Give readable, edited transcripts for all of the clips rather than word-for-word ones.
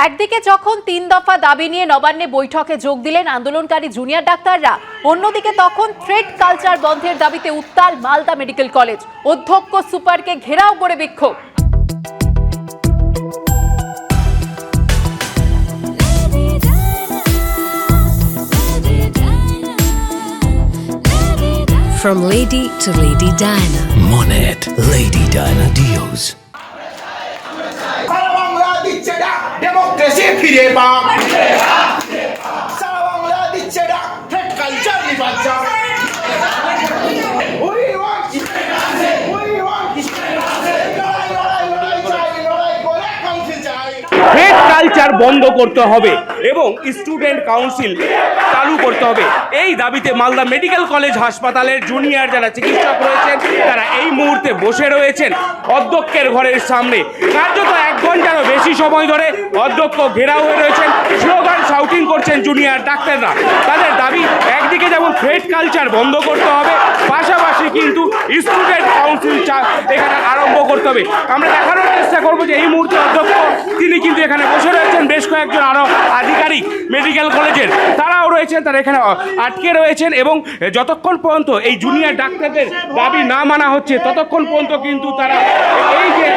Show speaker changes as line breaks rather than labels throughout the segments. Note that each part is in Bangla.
একদিকে যখন ৩ দফা দাবি নিয়ে নবান্নে বৈঠকে যোগ দিলেন আন্দোলনকারী জুনিয়র ডাক্তাররা, অন্যদিকে তখন থ্রেড কালচার বন্ধের দাবিতে উত্তাল মালদা মেডিকেল কলেজ। অধ্যক্ষ সুপারকে ঘেরাও করে বিক্ষোভ।
From Lady to Lady Diana.
Monet Lady Diana Deals.
সারা বাংলা দিচ্ছে ডাক, ডেমোক্রেসি ফিরে পাক। সারা বাংলা দিচ্ছে ডাক, থ্রেড কালচার নির্বাচন। We want it. We want it. লড়াই চাই, লড়াই করে কাউন্সিল চাই।
থ্রেড কালচার বন্ধ করতে হবে এবং স্টুডেন্ট কাউন্সিল চালু করতে হবে। এই দাবিতে মালদা মেডিকেল কলেজ হাসপাতালের জুনিয়র যারা চিকিৎসক রয়েছেন তারা এই মুহূর্তে বসে রয়েছেন অধ্যক্ষের ঘরের সামনে। কার্যত 1 ঘন্টারও বেশি সময় ধরে অধ্যক্ষ ঘেরাও হয়ে রয়েছেন, স্লোগান শাউটিং করছেন জুনিয়র ডাক্তাররা। তাদের দাবি একদিকে যেমন থ্রেড কালচার বন্ধ করতে হবে, পাশাপাশি কিন্তু স্টুডেন্ট কাউন্সিল এখানে আরম্ভ করতে হবে। আমরা দেখানোর চেষ্টা করবো যে এই মুহূর্তে অধ্যক্ষ তিনি কিন্তু এখানে বসে রয়েছেন, বেশ কয়েকজন আরও আধিকারিক মেডিকেল কলেজের তারাও রয়েছেন, তারা এখানে আটকে রয়েছেন এবং যতক্ষণ পর্যন্ত এই জুনিয়র ডাক্তারদের দাবি না মানা হচ্ছে ততক্ষণ পর্যন্ত কিন্তু তারা এই যে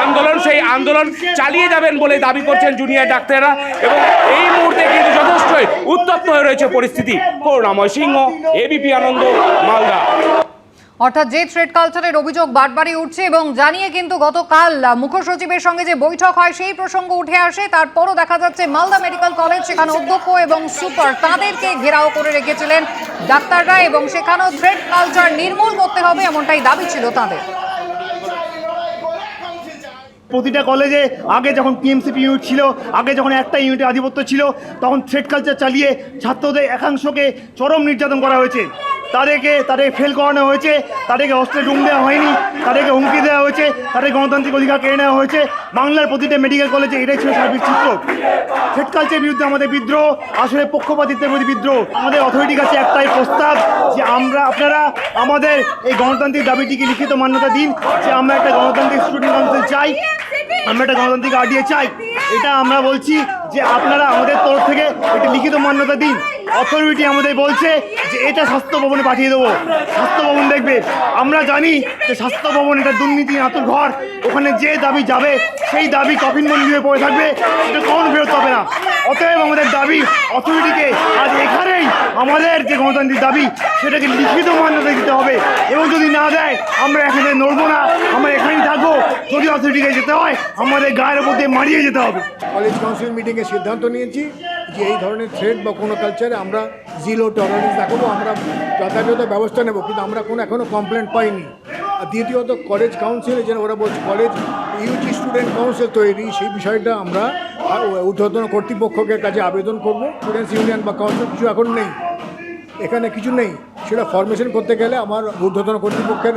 আন্দোলন সেই আন্দোলন চালিয়ে যাবেন বলে দাবি করছেন জুনিয়র ডাক্তাররা। এবং এই মুহূর্তে কিন্তু যথেষ্টই উত্তপ্ত হয়ে রয়েছে পরিস্থিতি। করুণাময় সিংহ, এবিপি আনন্দ, মালদা।
অর্থাৎ যে থ্রেড কালচারের অভিযোগ বারবারই উঠছে এবং জানিয়ে কিন্তু গতকাল মুখ্য সচিবের সঙ্গে যে বৈঠক হয় সেই প্রসঙ্গ উঠে আসে, তারপরও দেখা যাচ্ছে মালদা মেডিকেল কলেজ সেখানে অধ্যক্ষ এবং সুপার তাদেরকে ঘেরাও করে রেখেছিলেন ডাক্তাররা এবং সেখানেও থ্রেড কালচার নির্মূল করতে হবে এমনটাই দাবি ছিল তাদের।
প্রতিটা কলেজে আগে যখন পিএমসিপি ইউনিট ছিল, আগে যখন একটা ইউনিটে আধিপত্য ছিল, তখন থ্রেড কালচার চালিয়ে ছাত্রদের একাংশকে চরম নির্যাতন করা হয়েছে। তাদেরকে ফেল করানো হয়েছে, তাদেরকে অস্ত্রে ডুম দেওয়া হয়নি, তাদেরকে হুমকি দেওয়া হয়েছে, তাদের গণতান্ত্রিক অধিকার কেড়ে নেওয়া হয়েছে। বাংলার প্রতিটা মেডিকেল কলেজে এটাই ছিল সার্বিক চিত্র। থ্রেড কালচারের বিরুদ্ধে আমাদের বিদ্রোহ আসলে পক্ষপাতিত্বের প্রতি বিদ্রোহ। আমাদের অথরিটির কাছে একটাই প্রস্তাব যে আপনারা আমাদের এই গণতান্ত্রিক দাবিটিকে লিখিত মান্যতা দিন যে আমরা একটা গণতান্ত্রিক স্টুডেন্ট কাউন্সিল চাই, আমরা একটা গণতান্ত্রিক আরডিএ চাই। এটা আমরা বলছি যে আপনারা আমাদের তরফ থেকে একটি লিখিত মান্যতা দিন। অথরিটি আমাদের বলছে যে এটা স্বাস্থ্য ভবনে পাঠিয়ে দেবো, স্বাস্থ্য ভবন দেখবে। আমরা জানি যে স্বাস্থ্য ভবন এটা দুর্নীতি আতুর ঘর, ওখানে যে দাবি যাবে সেই দাবি কফিনবন্দি হয়ে পড়ে থাকবে, সেটা কখনো ফেরত হবে না। অতএব আমাদের দাবি অথরিটিকে আজ এখানেই আমাদের যে গণতান্ত্রিক দাবি সেটাকে লিখিত মান্যতা দিতে হবে এবং যদি না দেয় আমরা এখানে নড়বো না, আমরা এখানেই থাকবো। যদি অথরিটিকে যেতে হয় আমাদের গায়ের উপর দিয়ে মারিয়ে যেতে হবে।
কলেজ কাউন্সিল মিটিংয়ে সিদ্ধান্ত নিয়েছি যে এই ধরনের থ্রেড বা কোনো কালচারে আমরা জিরো টলারেন্স দেখাবো, আমরা যথাযথ ব্যবস্থা নেব, কিন্তু আমরা এখনও কমপ্লেন পাইনি। আর দ্বিতীয়ত কলেজ কাউন্সিল যেন ওরা বলছে কলেজ ইউটি স্টুডেন্ট কাউন্সিল তৈরি, সেই বিষয়টা আমরা ঊর্ধ্বতন কর্তৃপক্ষের কাছে আবেদন করব। স্টুডেন্টস ইউনিয়ন বা কাউন্সিল কিছু এখন নেই, এখানে কিছু নেই, সেটা ফরমেশন করতে গেলে আমার ঊর্ধ্বতন কর্তৃপক্ষের